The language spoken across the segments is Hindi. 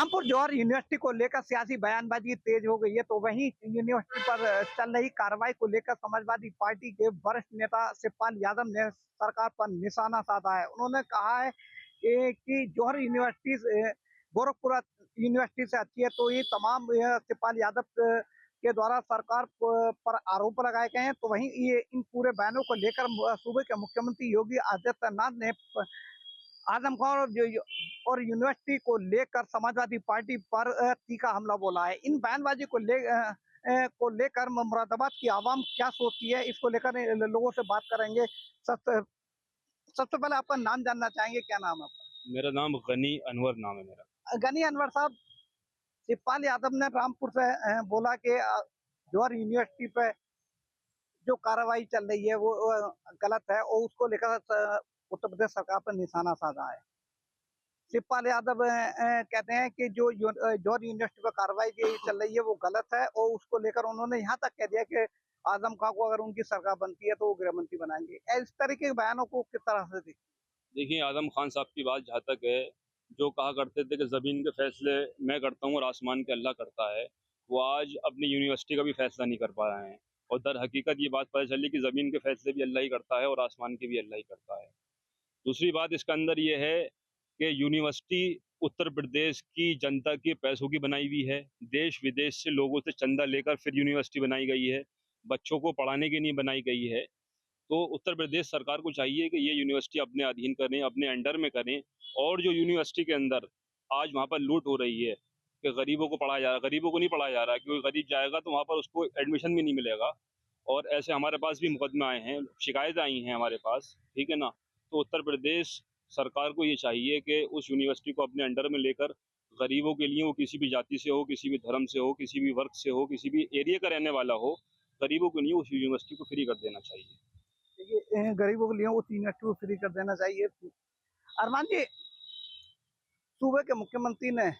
रामपुर जौहर यूनिवर्सिटी को लेकर सियासी बयानबाजी तेज हो गई है, तो वहीं यूनिवर्सिटी पर चल रही कार्रवाई को लेकर समाजवादी पार्टी के वरिष्ठ नेता शिवपाल यादव ने सरकार पर निशाना साधा है। उन्होंने कहा है कि जौहर यूनिवर्सिटी गोरखपुर यूनिवर्सिटी से अच्छी है, तो ये तमाम शिवपाल यादव के द्वारा सरकार पर आरोप लगाए गए हैं। तो वहीं ये इन पूरे बयानों को लेकर सूबे के मुख्यमंत्री योगी आदित्यनाथ ने आजमगढ़ और यूनिवर्सिटी को लेकर समाजवादी पार्टी पर तीखा हमला बोला है। इन बयानबाजी को लेकर मुरादाबाद की आवाम क्या सोचती है, इसको लेकर लोगों से बात करेंगे। सबसे पहले आपका नाम जानना चाहेंगे, क्या नाम है आपका? मेरा नाम गनी अनवर नाम है मेरा। गनी अनवर साहब, शिवपाल यादव ने रामपुर से बोला कि जौहर यूनिवर्सिटी पे जो कार्रवाई चल रही है वो गलत है और उसको लेकर उत्तर प्रदेश सरकार पर निशाना साधा है। शिवपाल यादव कहते हैं कि जो जौहर यूनिवर्सिटी पर कार्रवाई की चल रही है वो गलत है और उसको लेकर उन्होंने यहाँ तक कह दिया कि आजम खां को अगर उनकी सरकार बनती है तो वो गृह मंत्री बनाएंगे। इस तरीके के बयानों को किस तरह से देखिए? देखिए, आजम खान साहब की बात जहाँ तक है, जो कहा करते थे कि ज़मीन के फैसले मैं करता हूँ और आसमान के अल्लाह करता है, वो आज अपनी यूनिवर्सिटी का भी फैसला नहीं कर पा रहे हैं। और दर हकीकत ये बात पता चली कि ज़मीन के फैसले भी अल्लाह ही करता है और आसमान के भी अल्लाह ही करता है। दूसरी बात इसके अंदर ये है कि यूनिवर्सिटी उत्तर प्रदेश की जनता के पैसों की बनाई हुई है। देश विदेश से लोगों से चंदा लेकर फिर यूनिवर्सिटी बनाई गई है, बच्चों को पढ़ाने के लिए बनाई गई है। तो उत्तर प्रदेश सरकार को चाहिए कि ये यूनिवर्सिटी अपने अधीन करें, अपने अंडर में करें। और जो यूनिवर्सिटी के अंदर आज वहाँ पर लूट हो रही है कि गरीबों को पढ़ाया जा रहा है, गरीबों को नहीं पढ़ाया जा रहा है, क्योंकि गरीब जाएगा तो वहाँ पर उसको एडमिशन भी नहीं मिलेगा। और ऐसे हमारे पास भी मुकदमे आए हैं, शिकायतें आई हैं हमारे पास, ठीक है ना। तो उत्तर प्रदेश सरकार को ये चाहिए कि उस यूनिवर्सिटी को अपने अंडर में लेकर गरीबों के लिए, वो किसी भी जाति से हो, किसी भी धर्म से हो, किसी भी वर्ग से हो, किसी भी एरिया का रहने वाला हो, गरीबों के लिए उस यूनिवर्सिटी को फ्री कर देना चाहिए। देखिए, गरीबों के लिए उस यूनिवर्सिटी को फ्री कर देना चाहिए। अरमान जी, सूबे के मुख्यमंत्री ने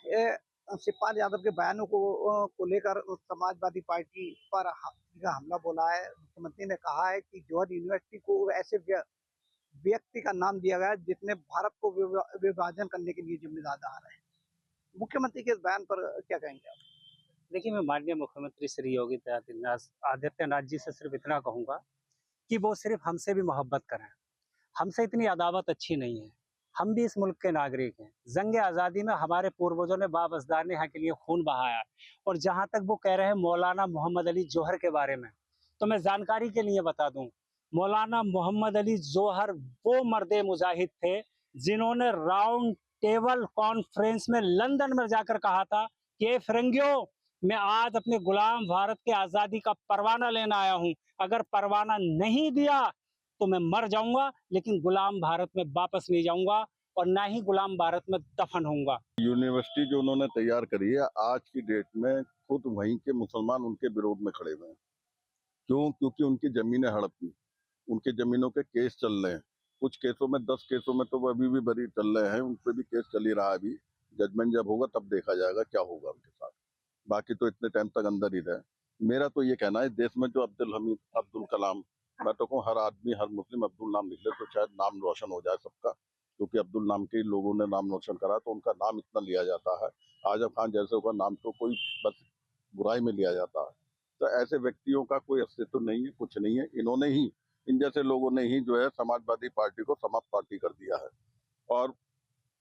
शिवपाल यादव के बयानों को लेकर समाजवादी पार्टी पर हमला बोला है। मुख्यमंत्री ने कहा है कि जौहर यूनिवर्सिटी को ऐसे व्यक्ति का नाम दिया गया है जिसने भारत को विभाजन करने के लिए जिम्मेदार है। मुख्यमंत्री के इस बयान पर क्या कहेंगे आप? देखिए, मैं माननीय मुख्यमंत्री श्री योगी आदित्यनाथ जी से सिर्फ इतना कहूंगा कि वो सिर्फ हमसे भी मोहब्बत करें। हमसे इतनी अदावत अच्छी नहीं है। हम भी इस मुल्क के नागरिक हैं। जंग आज़ादी में हमारे पूर्वजों ने बावजदार ने यहाँ के लिए खून बहाया। और जहाँ तक वो कह रहे हैं मौलाना मोहम्मद अली जौहर के बारे में, तो मैं जानकारी के लिए बता दूं, मौलाना मोहम्मद अली जौहर वो मर्दे मुजाहिद थे जिन्होंने राउंड टेबल कॉन्फ्रेंस में लंदन में जाकर कहा था कि फिरंगियों, मैं आज अपने गुलाम भारत के आज़ादी का परवाना लेना आया हूं। अगर परवाना नहीं दिया तो मैं मर जाऊंगा, लेकिन गुलाम भारत में वापस नहीं जाऊंगा और ना ही गुलाम भारत में दफन होऊंगा। यूनिवर्सिटी जो उन्होंने तैयार करी है आज की डेट में, खुद वहीं के मुसलमान उनके विरोध में खड़े हुए हैं। क्यों? क्योंकि उनकी जमीनें हड़पी, उनके जमीनों के केस चल रहे हैं। कुछ केसों में 10 केसों में तो वो अभी भी बरी चल रहे हैं, उन पर भी केस चल ही रहा है। अभी जजमेंट जब होगा तब देखा जाएगा क्या होगा उनके साथ। बाकी तो इतने टाइम तक अंदर ही रहे। मेरा तो ये कहना है, देश में जो अब्दुल कलाम, मैं तो कहूँ हर आदमी, हर मुस्लिम अब्दुल नाम लिख ले तो शायद नाम रोशन हो जाए सबका। क्योंकि अब्दुल नाम के लोगों ने नाम रोशन करा तो उनका नाम इतना लिया जाता है। आजम खान जैसे का नाम तो कोई बस बुराई में लिया जाता है। तो ऐसे व्यक्तियों का कोई अस्तित्व नहीं है, कुछ नहीं है। इन्होंने ही, इन जैसे लोगों ने ही जो है समाजवादी पार्टी को समाप्त पार्टी कर दिया है। और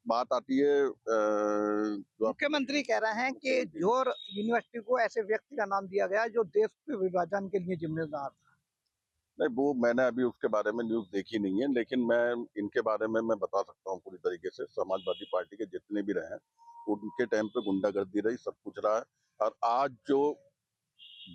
बात आती है मुख्यमंत्री कह रहे हैं कि जौहर यूनिवर्सिटी को ऐसे व्यक्ति का नाम दिया गया जो देश के विभाजन के लिए जिम्मेदार था। नहीं, वो मैंने अभी उसके बारे में न्यूज देखी नहीं है, लेकिन मैं इनके बारे में मैं बता सकता हूँ पूरी तरीके से। समाजवादी पार्टी के जितने भी रहे उनके टाइम पे गुंडागर्दी रही, सब कुछ रहा है। और आज जो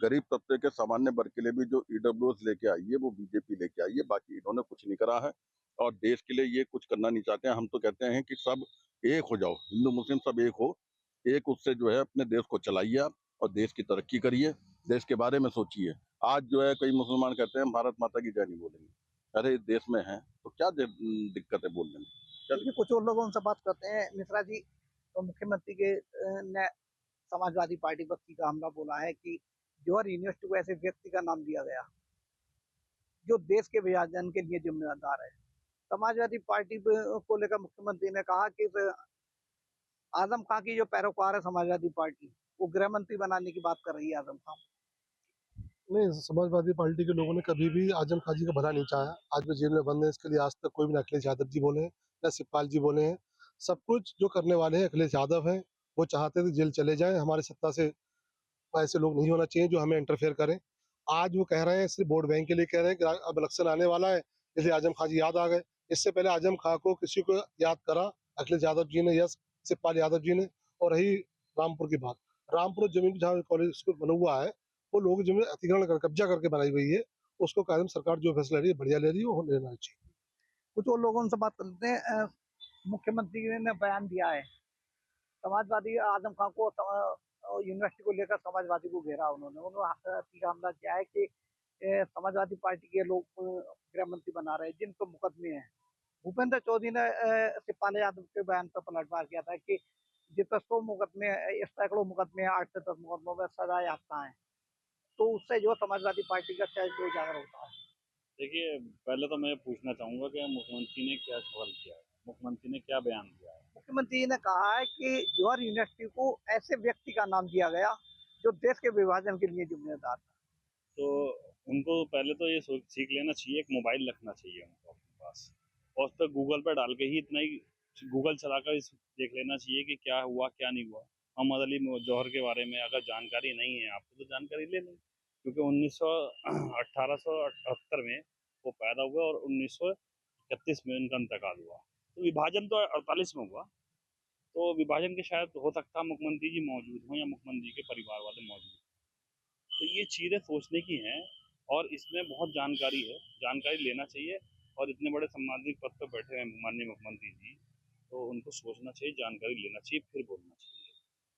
गरीब तबके के सामान्य वर्ग के लिए भी जो ईडब्ल्यूएस लेके आई है वो बीजेपी लेके आई है। बाकी इन्होंने कुछ नहीं करा है और देश के लिए ये कुछ करना नहीं चाहते हैं। हम तो कहते हैं कि सब एक हो जाओ, हिंदू मुस्लिम सब एक हो, एक उससे जो है अपने देश को चलाइए आप और देश की तरक्की करिए, देश के बारे में सोचिए। आज जो है कई मुसलमान कहते हैं भारत माता की जय नहीं बोलेंगे। अरे देश में है तो क्या दिक्कत है बोलने में? चलिए, कुछ और लोगों से बात करते हैं। मिश्रा जी, तो मुख्यमंत्री के ने समाजवादी पार्टी पर तीखा हमला बोला है कि जौहर यूनिवर्सिटी को ऐसे व्यक्ति का नाम दिया गया जो देश के विभाजन के लिए जिम्मेदार है। समाजवादी पार्टी को लेकर मुख्यमंत्री ने कहा कि आजम खां की जो पैरोकार है समाजवादी पार्टी, वो गृह मंत्री बनाने की बात कर रही है आजम खां। नहीं, समाजवादी पार्टी के लोगों ने कभी भी आजम खां जी का भला नहीं चाहा। आज वो जेल में बंद है, इसके लिए आज तक कोई भी ना अखिलेश यादव जी बोले हैं, ना शिवपाल जी बोले हैं। सब कुछ जो करने वाले हैं अखिलेश यादव हैं। वो चाहते थे जेल चले जाएँ, हमारी सत्ता से ऐसे लोग नहीं होना चाहिए जो हमें इंटरफेयर करें। आज वो कह रहे हैं, सिर्फ वोट बैंक के लिए कह रहे हैं कि अब इलेक्शन आने वाला है, इसलिए आजम खां जी याद आ गए। इससे पहले आजम खां को किसी को याद करा अखिलेश यादव जी ने या शिवपाल यादव जी ने। और रही रामपुर की बात, रामपुर जमीन जहाँ कॉलेज स्कूल बना हुआ है, वो लोग जमीन अतिक्रमण कर कब्जा करके बनाई हुई है। उसको कायम सरकार जो फैसला ले रही है बढ़िया ले रही है, वो लेना चाहिए। कुछ और लोगों से बात करते हैं। मुख्यमंत्री ने बयान दिया है, समाजवादी आजम खां को यूनिवर्सिटी को लेकर समाजवादी को घेरा उन्होंने तीखा हमला किया है कि समाजवादी पार्टी के लोग गृह मंत्री बना रहे हैं जिन पर मुकदमे हैं। भूपेंद्र चौधरी ने शिवपाल यादव के बयान पर पलटवार किया था कि जिस पर 100 मुकदमे, सैकड़ों मुकदमे, 8 से 10 मुकदमों में सजा याफ्ता है, तो उससे जो समाजवादी पार्टी का चरित्र उजागर होता है। देखिए, पहले तो मैं पूछना चाहूँगा कि मुख्यमंत्री ने क्या सवाल किया है? मुख्यमंत्री ने क्या बयान दिया है? मुख्यमंत्री जी ने कहा है कि जवाहर यूनिवर्सिटी को ऐसे व्यक्ति का नाम दिया गया जो देश के विभाजन के लिए जिम्मेदार था। तो उनको पहले तो ये सीख लेना चाहिए, एक मोबाइल रखना चाहिए उनको अपने पास, और उस पर गूगल पर डाल के ही इतना ही गूगल चलाकर देख लेना चाहिए कि क्या हुआ क्या नहीं हुआ। मोहम्मद अली जौहर के बारे में अगर जानकारी नहीं है आपको तो जानकारी ले लें, क्योंकि 1878 में वो पैदा हुए और 1931 में उनका इंतकाल हुआ। तो विभाजन तो 48 में हुआ, तो विभाजन के शायद हो सकता है मुख्यमंत्री जी मौजूद हों या मुख्यमंत्री के परिवार वाले मौजूद हों। तो ये चीज़ें सोचने की हैं और इसमें बहुत जानकारी है, जानकारी लेना चाहिए। और इतने बड़े सम्मानित पद पर बैठे हैं माननीय मुख्यमंत्री जी, तो उनको सोचना चाहिए, जानकारी लेना चाहिए, फिर बोलना चाहिए।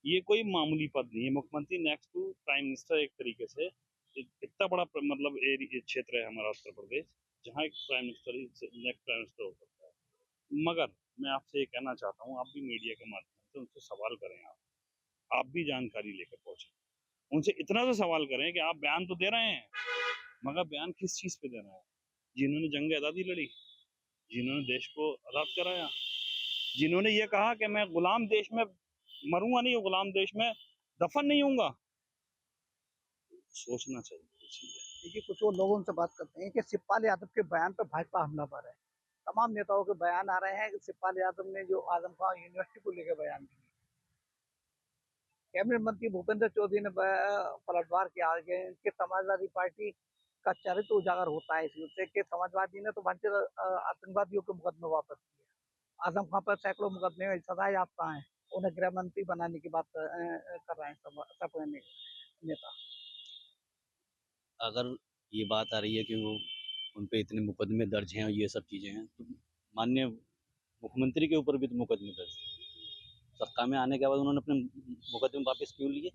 ये कोई मामूली पद नहीं है। मुख्यमंत्री नेक्स्ट टू प्राइम मिनिस्टर एक तरीके से इतना बड़ा मतलब क्षेत्र है हमारा उत्तर प्रदेश, जहाँ एक prime minister next prime minister हो सकता है। मगर मैं आपसे ये कहना चाहता हूँ, आप भी मीडिया के माध्यम से उनसे सवाल करें, आप भी जानकारी लेकर पहुंचे। उनसे इतना तो सवाल करें कि आप बयान तो दे रहे हैं, मगर बयान किस चीज पे दे रहे हैं? जिन्होंने जंग आज़ादी लड़ी, जिन्होंने देश को आज़ाद कराया, जिन्होंने ये कहा कि मैं गुलाम देश में मरूंगा नहीं, गुलाम देश में दफन नहीं होऊंगा। सोचना चाहिए चीजें। देखिए, कुछ और लोगों से बात करते हैं कि शिवपाल यादव के बयान पर भाजपा हमलावर है। तमाम नेताओं के बयान आ रहे हैं कि शिवपाल यादव ने जो आजम खां यूनिवर्सिटी को लेकर बयान दिए। कैबिनेट मंत्री भूपेंद्र चौधरी ने पलटवार किया आगे कि समाजवादी पार्टी का चरित्र उजागर होता है इसी से कि समाजवादी ने तो भारतीय आतंकवादियों के मुकदमे वापस किए। आजम खां पर सैकड़ों मुकदमे में सजा याफ्ता है, उन्हें गृह मंत्री बनाने की बात कर रहे हैं सब नेता। अगर ये बात आ रही है कि वो उन पे इतने मुकदमे दर्ज हैं और ये सब चीज़ें हैं, तो माननीय मुख्यमंत्री के ऊपर भी तो मुकदमे दर्ज हैं। सत्ता में आने के बाद उन्होंने अपने मुकदमे वापस क्यों लिए?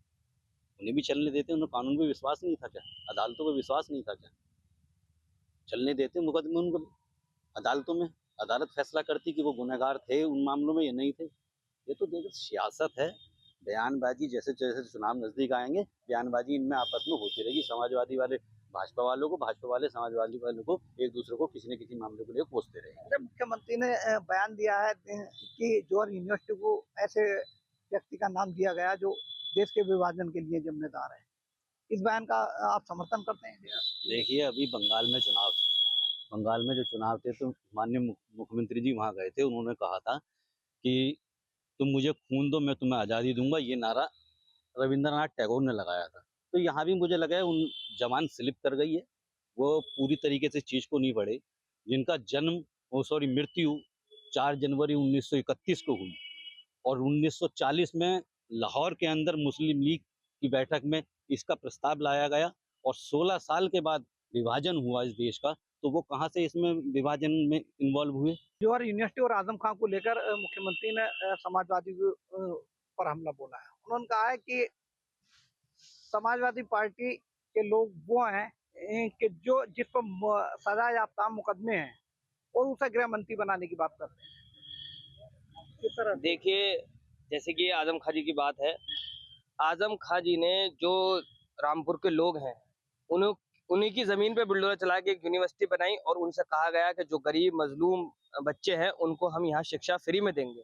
उन्हें भी चलने देते, उन्हें कानून पे विश्वास नहीं था क्या? अदालतों पे विश्वास नहीं था क्या? चलने देते मुकदमे उनको अदालतों में, अदालत फैसला करती कि वो गुनहगार थे उन मामलों में या नहीं थे। ये तो देखो सियासत है, बयानबाजी जैसे जैसे चुनाव नजदीक आएंगे बयानबाजी इनमें आपस में होती रहेगी। समाजवादी वाले भाजपा वालों को, भाजपा वाले समाजवादी वालों को एक दूसरे को किसी न किसी मामले को लेकर कोसते रहेंगे। मुख्यमंत्री ने बयान दिया है कि जवाहर यूनिवर्सिटी को ऐसे व्यक्ति का नाम दिया गया जो देश के विभाजन के लिए जिम्मेदार है। इस बयान का आप समर्थन करते हैं? देखिए, अभी बंगाल में चुनाव थे, बंगाल में जो चुनाव थे तो माननीय मुख्यमंत्री जी वहाँ गए थे। उन्होंने कहा था कि तुम मुझे खून दो, मैं तुम्हें आज़ादी दूंगा। ये नारा रविंद्रनाथ टैगोर ने लगाया था। तो यहाँ भी मुझे लगा है उन जवान स्लिप कर गई है, वो पूरी तरीके से चीज़ को नहीं पढ़े। जिनका जन्म मृत्यु 4 जनवरी 1931 को हुई और 1940 में लाहौर के अंदर मुस्लिम लीग की बैठक में इसका प्रस्ताव लाया गया और 16 साल के बाद विभाजन हुआ इस देश का, तो वो कहाँ से इसमें विभाजन में इन्वॉल्व हुए? जवाहर यूनिवर्सिटी और आजम खां को लेकर मुख्यमंत्री ने समाजवादी पर हमला बोला है। उन्होंने कहा है कि समाजवादी पार्टी के लोग वो हैं कि जो जिस पर सजा याफ्ता मुकदमे हैं और उसे गृह मंत्री बनाने की बात करते हैं। किस तरह? देखिए, जैसे कि आजम खां जी की बात है, आजम खां जी ने जो रामपुर के लोग हैं उन्हीं की जमीन पे बुलडोजर चला के एक यूनिवर्सिटी बनाई और उनसे कहा गया कि जो गरीब मजलूम बच्चे हैं उनको हम यहाँ शिक्षा फ्री में देंगे।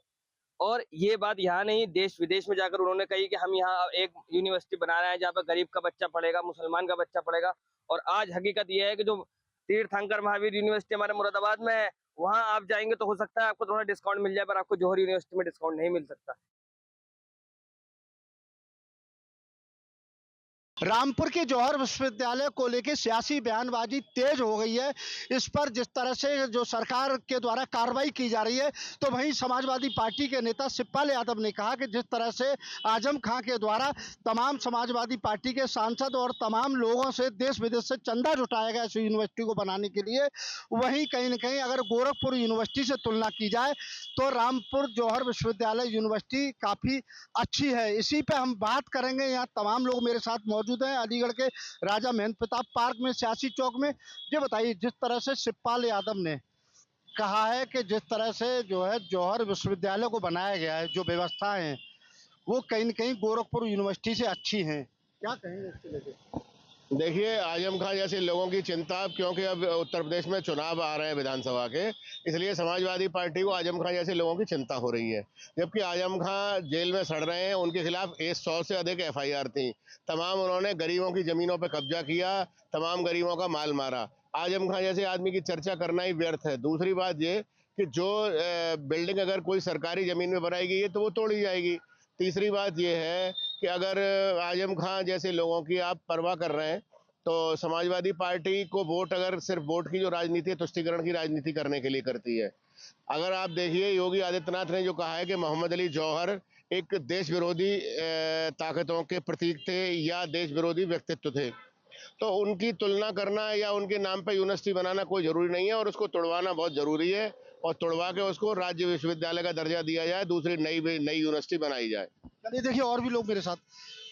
और ये बात यहाँ नहीं, देश विदेश में जाकर उन्होंने कही कि हम यहाँ एक यूनिवर्सिटी बना रहे हैं जहाँ पर गरीब का बच्चा पढ़ेगा, मुसलमान का बच्चा पढ़ेगा। और आज हकीकत यह है कि जो तीर्थंकर महावीर यूनिवर्सिटी हमारे मुरादाबाद में है, वहाँ आप जाएंगे तो हो सकता है आपको थोड़ा डिस्काउंट मिल जाए, पर आपको जौहर यूनिवर्सिटी में डिस्काउंट नहीं मिल सकता। रामपुर के जौहर विश्वविद्यालय को लेकर सियासी बयानबाजी तेज हो गई है। इस पर जिस तरह से जो सरकार के द्वारा कार्रवाई की जा रही है, तो वहीं समाजवादी पार्टी के नेता शिवपाल यादव ने कहा कि जिस तरह से आजम खां के द्वारा तमाम समाजवादी पार्टी के सांसद और तमाम लोगों से देश विदेश से चंदा जुटाया गया इस यूनिवर्सिटी को बनाने के लिए, वहीं कहीं ना कहीं अगर गोरखपुर यूनिवर्सिटी से तुलना की जाए तो रामपुर जौहर विश्वविद्यालय यूनिवर्सिटी काफ़ी अच्छी है। इसी पर हम बात करेंगे। यहाँ तमाम लोग मेरे साथ मौजूद हैं अलीगढ़ के राजा महेंद्र प्रताप पार्क में, सियासी चौक में। ये बताइए, जिस तरह से शिवपाल यादव ने कहा है कि जिस तरह से जो है जौहर विश्वविद्यालय को बनाया गया है, जो व्यवस्थाएं हैं वो कहीं न कहीं गोरखपुर यूनिवर्सिटी से अच्छी हैं, क्या कहेंगे इसके लेकर? देखिए, आजम खां जैसे लोगों की चिंता, क्योंकि अब उत्तर प्रदेश में चुनाव आ रहे हैं विधानसभा के, इसलिए समाजवादी पार्टी को आजम खां जैसे लोगों की चिंता हो रही है। जबकि आजम खां जेल में सड़ रहे हैं, उनके खिलाफ 100 से अधिक FIR थी। तमाम उन्होंने गरीबों की ज़मीनों पर कब्जा किया, तमाम गरीबों का माल मारा। आजम खां जैसे आदमी की चर्चा करना ही व्यर्थ है। दूसरी बात ये कि जो बिल्डिंग अगर कोई सरकारी ज़मीन में बनाई गई है तो वो तोड़ी जाएगी। तीसरी बात यह है कि अगर आजम खां जैसे लोगों की आप परवाह कर रहे हैं तो समाजवादी पार्टी को वोट, अगर सिर्फ वोट की जो राजनीति है, तुष्टीकरण की राजनीति करने के लिए करती है। अगर आप देखिए, योगी आदित्यनाथ ने जो कहा है कि मोहम्मद अली जौहर एक देश विरोधी ताकतों के प्रतीक थे या देश विरोधी व्यक्तित्व थे, तो उनकी तुलना करना या उनके नाम पर यूनिवर्सिटी बनाना कोई ज़रूरी नहीं है, और उसको तोड़वाना बहुत ज़रूरी है। और तोड़वा के उसको राज्य विश्वविद्यालय का दर्जा दिया जाए, दूसरी नई यूनिवर्सिटी बनाई जाए। चलिए, देखिए और भी लोग मेरे साथ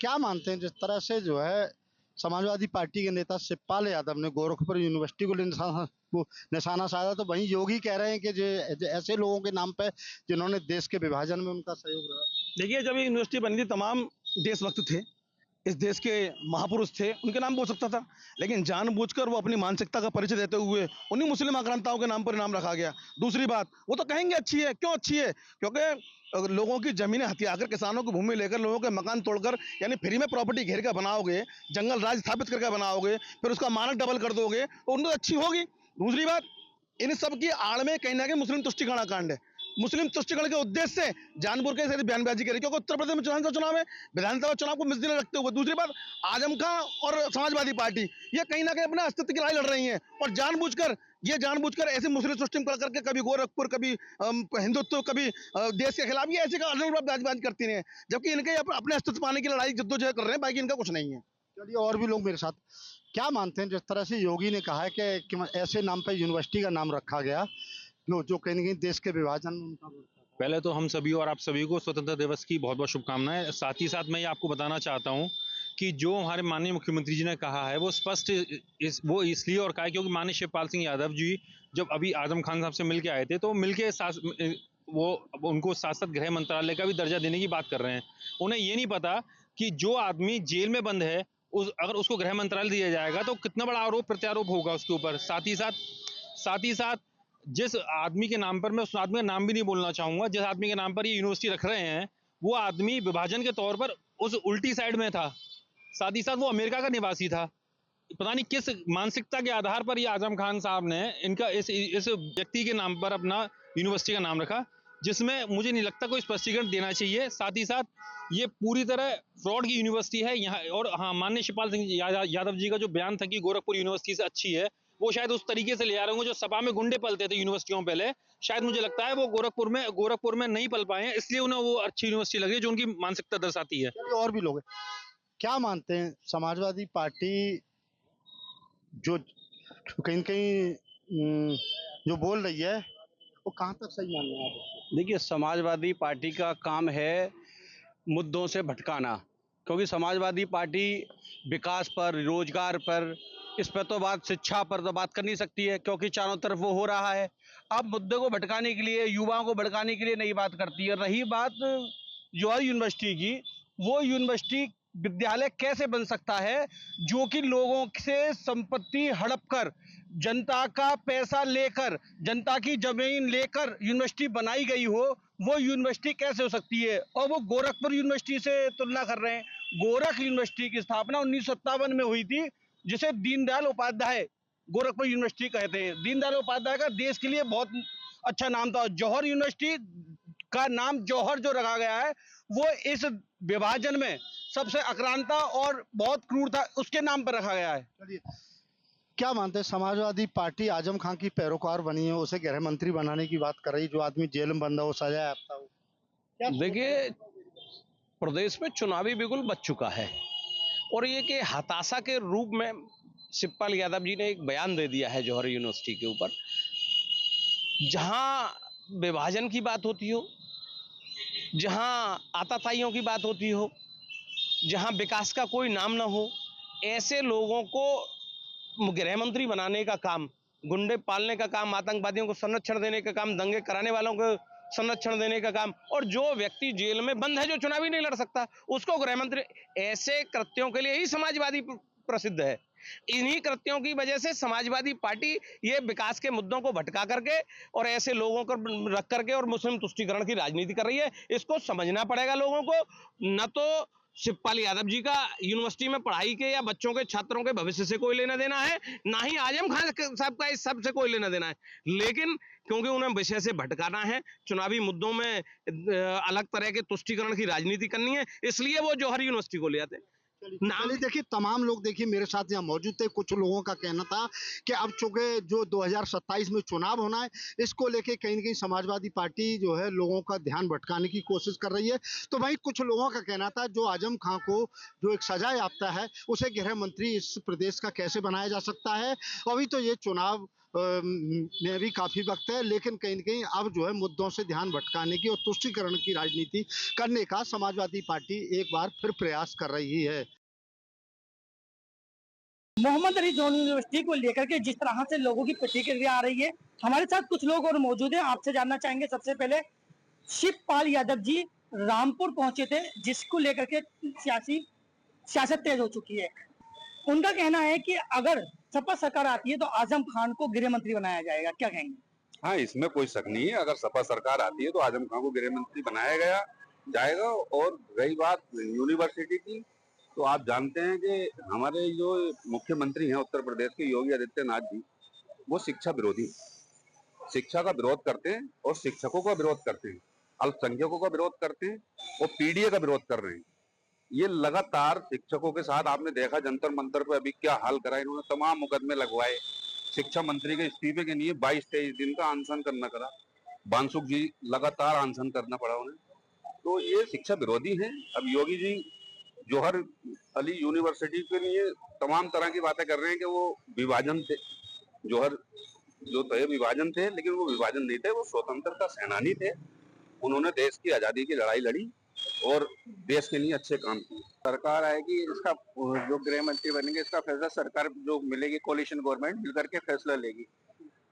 क्या मानते हैं। जिस तरह से जो है समाजवादी पार्टी के नेता शिवपाल यादव ने गोरखपुर यूनिवर्सिटी को निशाना साधा, तो वहीं योगी कह रहे हैं कि जो ऐसे लोगों के नाम पे जिन्होंने देश के विभाजन में उनका सहयोग रहा। देखिए, जब ये यूनिवर्सिटी बनी थी, तमाम देशभक्त थे, इस देश के महापुरुष थे, उनके नाम बोल सकता था, लेकिन जानबूझकर वो अपनी मानसिकता का परिचय देते हुए उन्हीं मुस्लिम आक्रांताओं के नाम पर नाम रखा गया। दूसरी बात, वो तो कहेंगे अच्छी है, क्यों अच्छी है? क्योंकि लोगों की जमीनें हथियाकर, किसानों की भूमि लेकर, लोगों के मकान तोड़कर, यानी फ्री में प्रॉपर्टी घेर कर बनाओगे, जंगल राज स्थापित करके बनाओगे, फिर उसका मानक डबल कर दोगे, तो उनको अच्छी होगी। दूसरी बात, इन सब की आड़ में कहीं ना कहीं मुस्लिम तुष्टिकरण कांड है। मुस्लिम तुष्टिकरण के उद्देश्य से जानबूझ के ऐसी बयानबाजी करी, क्योंकि उत्तर प्रदेश में विधानसभा चुनाव है, विधानसभा चुनाव को मद्देनजर रखते हुए। दूसरी बात, आजम खां और समाजवादी पार्टी ये कहीं ना कहीं अपने अस्तित्व की लड़ाई लड़ रही हैं, और जानबूझकर ऐसे मुस्लिम सृष्टि करके कभी गोरखपुर, कभी हिंदुत्व, कभी देश के खिलाफ, ये ऐसे का बयानबाजी करती हैं, जबकि इनके अपने अस्तित्व पाने की लड़ाई जद्दोजहद कर रहे हैं, बाकी इनका कुछ नहीं है। चलिए, और भी लोग मेरे साथ क्या मानते हैं। जिस तरह से योगी ने कहा है कि ऐसे नाम पर यूनिवर्सिटी का नाम रखा गया जो कहीं ना कहीं देश के विभाजन में उनका। पहले तो हम सभी और आप सभी को स्वतंत्रता दिवस की बहुत बहुत शुभकामनाएं। साथ ही साथ मैं ये आपको बताना चाहता हूं कि जो हमारे माननीय मुख्यमंत्री जी ने कहा है वो स्पष्ट वो इसलिए और कहा है क्योंकि माननीय शिवपाल सिंह यादव जी जब अभी आजम खान साहब से मिल के आए थे, तो मिल के वो उनको साथ गृह मंत्रालय का भी दर्जा देने की बात कर रहे हैं। उन्हें ये नहीं पता कि जो आदमी जेल में बंद है, अगर उसको गृह मंत्रालय दिया जाएगा तो कितना बड़ा आरोप प्रत्यारोप होगा उसके ऊपर। साथ ही साथ जिस आदमी के नाम पर, मैं उस आदमी का नाम भी नहीं बोलना चाहूंगा, जिस आदमी के नाम पर ये यूनिवर्सिटी रख रहे हैं, वो आदमी विभाजन के तौर पर उस उल्टी साइड में था। साथ ही साथ वो अमेरिका का निवासी था। पता नहीं किस मानसिकता के आधार पर ये आजम खान साहब ने इनका इस व्यक्ति के नाम पर अपना यूनिवर्सिटी का नाम रखा, जिसमें मुझे नहीं लगता कोई स्पष्टीकरण देना चाहिए। साथ ही साथ ये पूरी तरह फ्रॉड की यूनिवर्सिटी है यहाँ। और हाँ, माननीय शिवपाल सिंह यादव जी का जो बयान था कि गोरखपुर यूनिवर्सिटी से अच्छी है, वो शायद उस तरीके से ले आ रहे होंगे जो सपा में गुंडे पलते थे यूनिवर्सिटियों पहले, शायद मुझे लगता है वो गोरखपुर में नहीं पल पाए हैं, इसलिए उन्हें वो अच्छी यूनिवर्सिटी लग रही है जो उनकी मानसिकता दर्शाती है। और भी लोग क्या मानते हैं, समाजवादी पार्टी जो कहीं कहीं जो बोल रही है वो कहाँ तक सही मान रहे हैं आप? देखिए, समाजवादी पार्टी का काम है मुद्दों से भटकाना, क्योंकि समाजवादी पार्टी विकास पर, रोजगार पर, इस पर तो बात, शिक्षा पर तो बात कर नहीं सकती है, क्योंकि चारों तरफ वो हो रहा है। अब मुद्दे को भटकाने के लिए, युवाओं को भटकाने के लिए नई बात करती है। रही बात जौहर यूनिवर्सिटी की, वो यूनिवर्सिटी विद्यालय कैसे बन सकता है जो कि लोगों से संपत्ति हड़प कर, जनता का पैसा लेकर, जनता की जमीन लेकर यूनिवर्सिटी बनाई गई हो, वो यूनिवर्सिटी कैसे हो सकती है? और वो गोरखपुर यूनिवर्सिटी से तुलना कर रहे हैं। गोरख यूनिवर्सिटी की स्थापना 1957 में हुई थी, जिसे दीनदयाल उपाध्याय गोरखपुर यूनिवर्सिटी कहते हैं। दीनदयाल उपाध्याय का देश के लिए बहुत अच्छा नाम था। जौहर यूनिवर्सिटी का नाम जौहर जो रखा गया है, वो इस विभाजन में सबसे आक्रांता और बहुत क्रूर था, उसके नाम पर रखा गया है। चलिए, क्या मानते हैं, समाजवादी पार्टी आजम खान की पैरोकार बनी है, उसे गृह मंत्री बनाने की बात कर रही, जो आदमी जेल में बंदा हो, सजा याफ्ता हो? देखिए, प्रदेश में चुनावी बिगुल बच चुका है और ये कि हताशा के रूप में शिवपाल यादव जी ने एक बयान दे दिया है जौहर यूनिवर्सिटी के ऊपर। जहां विभाजन की बात होती हो, जहां आताताइयों की बात होती हो, जहां विकास का कोई नाम ना हो, ऐसे लोगों को गृह मंत्री बनाने का काम, गुंडे पालने का काम, आतंकवादियों को संरक्षण देने का काम, दंगे कराने वालों को संरक्षण देने का काम, और जो व्यक्ति जेल में बंद है, जो चुनावी नहीं लड़ सकता, उसको गृह मंत्री, ऐसे कृत्यों के लिए ही समाजवादी प्रसिद्ध है। इन्हीं कृत्यों की वजह से समाजवादी पार्टी ये विकास के मुद्दों को भटका करके और ऐसे लोगों को रख करके और मुस्लिम तुष्टीकरण की राजनीति कर रही है। इसको समझना पड़ेगा लोगों को। न तो शिवपाल यादव जी का यूनिवर्सिटी में पढ़ाई के या बच्चों के छात्रों के भविष्य से कोई लेना देना है, ना ही आजम खान साहब का इस सब से कोई लेना देना है। लेकिन क्योंकि उन्हें विषय से भटकाना है, चुनावी मुद्दों में अलग तरह के तुष्टीकरण की राजनीति करनी है, इसलिए वो जौहर यूनिवर्सिटी को ले आते हैं। चलिए, देखिए, तमाम लोग देखिए मेरे साथ यहाँ मौजूद थे। कुछ लोगों का कहना था कि अब चूंकि जो 2027 में चुनाव होना है, इसको लेके कहीं न कहीं समाजवादी पार्टी जो है लोगों का ध्यान भटकाने की कोशिश कर रही है। तो वहीं कुछ लोगों का कहना था जो आजम खां को जो एक सजा याफ्ता है, उसे गृह मंत्री इस प्रदेश का कैसे बनाया जा सकता है। अभी तो ये चुनाव में भी काफी वक्त है, लेकिन कहीं न कहीं अब जो है मुद्दों से ध्यान भटकाने की और तुष्टीकरण की राजनीति करने का समाजवादी पार्टी एक बार फिर प्रयास कर रही है। मोहम्मद अली जोन यूनिवर्सिटी को लेकर के जिस तरह से लोगों की प्रतिक्रिया आ रही है, हमारे साथ कुछ लोग और मौजूद हैं। आपसे जानना चाहेंगे, सबसे पहले शिवपाल यादव जी रामपुर पहुंचे थे, जिसको लेकर के सियासत तेज हो चुकी है। उनका कहना है कि अगर सपा सरकार आती है तो आजम खान को गृह मंत्री बनाया जाएगा, क्या कहेंगे? हाँ, इसमें कोई शक नहीं है। अगर सपा सरकार आती है तो आजम खान को गृह मंत्री बनाया जाएगा। और रही बात यूनिवर्सिटी की, तो आप जानते हैं कि हमारे जो मुख्यमंत्री हैं उत्तर प्रदेश के योगी आदित्यनाथ जी, वो शिक्षा विरोधी, शिक्षा का विरोध करते हैं और शिक्षकों का विरोध करते हैं, अल्पसंख्यकों का विरोध करते हैं और पीडीए का विरोध कर रहे हैं। ये लगातार शिक्षकों के साथ आपने देखा जंतर मंतर पे अभी क्या हाल करा, इन्होंने तमाम मुकदमे लगवाए। शिक्षा मंत्री के इस्तीफे के लिए 22-23 दिन का अनशन करना पड़ा। बानसुख जी लगातार अनशन करना पड़ा उन्हें। तो ये शिक्षा विरोधी है। अब योगी जी जौहर अली यूनिवर्सिटी के लिए तमाम तरह की बातें कर रहे हैं कि वो विभाजन थे, जौहर जो थे विभाजन थे, लेकिन वो विभाजन नहीं थे, वो स्वतंत्रता सेनानी थे। उन्होंने देश की आजादी की लड़ाई लड़ी और देश के लिए अच्छे काम किए। सरकार आएगी, इसका जो गृह मंत्री बनेंगे इसका फैसला सरकार जो मिलेगी, कोalition गवर्नमेंट मिलकर के फैसला लेगी।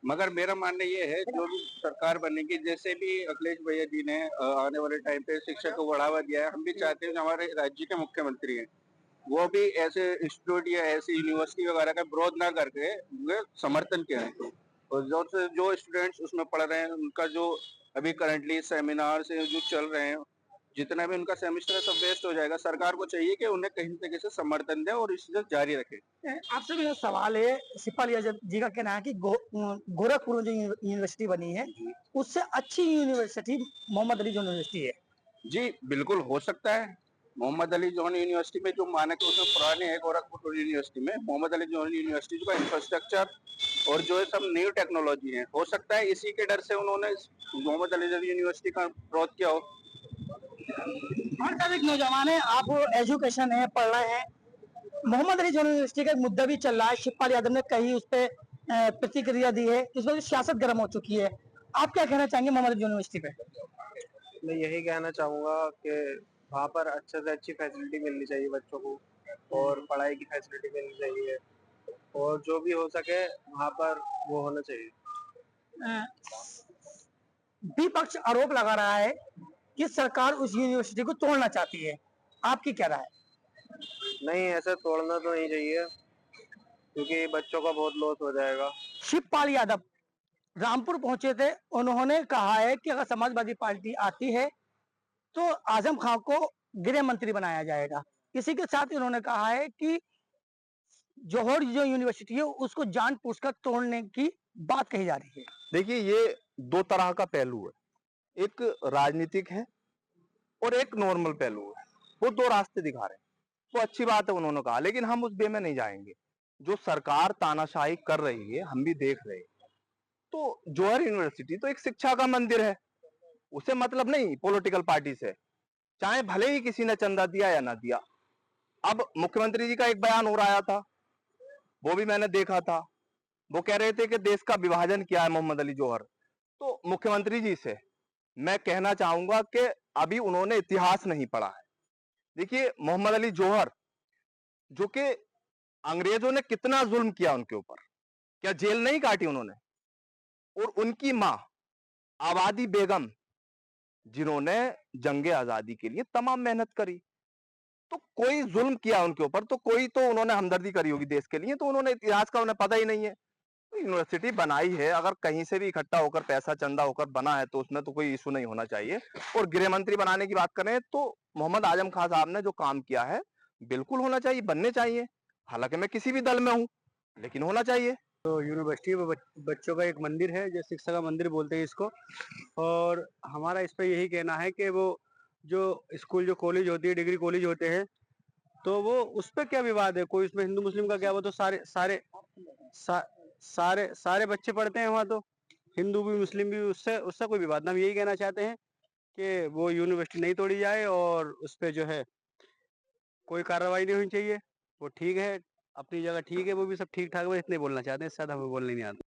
मगर मेरा मानना ये है, जो भी सरकार बनेगी, जैसे भी अखिलेश भैया जी ने आने वाले टाइम पे शिक्षा को बढ़ावा दिया है, हम भी चाहते हैं जो हमारे राज्य के मुख्यमंत्री हैं वो भी ऐसे इंस्टीट्यूट या ऐसी यूनिवर्सिटी वगैरह का विरोध ना करके वे समर्थन करें। और जो स्टूडेंट्स उसमें पढ़ रहे हैं, उनका जो अभी करंटली सेमिनार से जो चल रहे हैं, जितना भी उनका सेमेस्टर है सब वेस्ट हो जाएगा। सरकार को चाहिए कि उन्हें कहीं तरीके से समर्थन दें और इसे जारी रखें। आपसे मेरा सवाल है, शिवपाल यादव जी का कहना है कि गोरखपुर में जो यूनिवर्सिटी बनी है उससे अच्छी यूनिवर्सिटी मोहम्मद अली जोन यूनिवर्सिटी है। जी बिल्कुल हो सकता है। मोहम्मद अली जोन यूनिवर्सिटी में जो मानक उसमें पुराने है, गोरखपुर यूनिवर्सिटी में मोहम्मद अली जोन यूनिवर्सिटी का इंफ्रास्ट्रक्चर और जो है सब न्यू टेक्नोलॉजी है। हो सकता है इसी के डर से उन्होंने मोहम्मद अली जोन यूनिवर्सिटी का विरोध किया हो। हमारे साथ एक नौजवान है, आप एजुकेशन है, पढ़ रहे हैं, मोहम्मद अली जोन यूनिवर्सिटी का मुद्दा भी चल रहा है, शिवपाल यादव ने कहीं उस पर प्रतिक्रिया दी है, इस वक्त सियासत गर्म हो चुकी है। आप क्या कहना चाहेंगे मोहम्मद अली यूनिवर्सिटी पे? मैं यही कहना चाहूँगा कि वहाँ पर अच्छे से अच्छी फैसिलिटी मिलनी चाहिए बच्चों को, और पढ़ाई की फैसिलिटी मिलनी चाहिए, और जो भी हो सके वहाँ पर वो होना चाहिए। विपक्ष आरोप लगा रहा है कि सरकार उस यूनिवर्सिटी को तोड़ना चाहती है, आपकी क्या राय है? नहीं, ऐसे तोड़ना तो नहीं चाहिए, क्योंकि बच्चों का बहुत लॉस हो जाएगा। शिवपाल यादव रामपुर पहुंचे थे। उन्होंने कहा है कि अगर समाजवादी पार्टी आती है तो आजम खान को गृह मंत्री बनाया जाएगा। इसी के साथ इन्होंने कहा है कि जौहर जो यूनिवर्सिटी है उसको जानबूझकर तोड़ने की बात कही जा रही है। देखिए, ये दो तरह का पहलू है, एक राजनीतिक है और एक नॉर्मल पहलू है। वो दो रास्ते दिखा रहे हैं, वो अच्छी बात है उन्होंने कहा, लेकिन हम उस वे में नहीं जाएंगे। जो सरकार तानाशाही कर रही है हम भी देख रहे हैं। तो जौहर यूनिवर्सिटी तो एक शिक्षा का मंदिर है, उसे मतलब नहीं पॉलिटिकल पार्टी से, चाहे भले ही किसी ने चंदा दिया या ना दिया। अब मुख्यमंत्री जी का एक बयान हो रहा था, वो भी मैंने देखा था। वो कह रहे थे कि देश का विभाजन किया है मोहम्मद अली जौहर। तो मुख्यमंत्री जी से मैं कहना चाहूंगा कि अभी उन्होंने इतिहास नहीं पढ़ा है। देखिए, मोहम्मद अली जौहर जो कि अंग्रेजों ने कितना जुल्म किया उनके ऊपर, क्या जेल नहीं काटी उन्होंने? और उनकी मां आबादी बेगम, जिन्होंने जंगे आजादी के लिए तमाम मेहनत करी, तो कोई जुल्म किया उनके ऊपर, तो कोई तो उन्होंने हमदर्दी करी होगी देश के लिए। तो उन्होंने इतिहास का उन्हें पता ही नहीं है। तो यूनिवर्सिटी बनाई है, अगर कहीं से भी इकट्ठा होकर पैसा चंदा होकर बना है तो उसमें तो कोई इशू नहीं होना चाहिए। और गृह मंत्री बनाने की बात करें तो मोहम्मद आजम खान साहब ने जो काम किया है बिल्कुल होना चाहिए, बनने चाहिए। हालांकि मैं किसी भी दल में हूँ, लेकिन होना चाहिए। तो यूनिवर्सिटी में बच्चों का एक मंदिर है, जो शिक्षा का मंदिर बोलते हैं इसको। और हमारा इस पर यही कहना है कि वो जो स्कूल, जो कॉलेज होती है, डिग्री कॉलेज होते हैं, तो वो उस पर क्या विवाद है? कोई उसमें हिंदू मुस्लिम का क्या? वो तो सारे बच्चे पढ़ते हैं वहाँ, तो हिंदू भी मुस्लिम भी, उससे उससे कोई विवाद ना। हम यही कहना चाहते हैं कि वो यूनिवर्सिटी नहीं तोड़ी जाए और उस पर जो है कोई कार्रवाई नहीं होनी चाहिए। वो ठीक है, अपनी जगह ठीक है, वो भी सब ठीक ठाक है। इतने बोलना चाहते हैं, इससे ज्यादा हमें बोलने नहीं आता।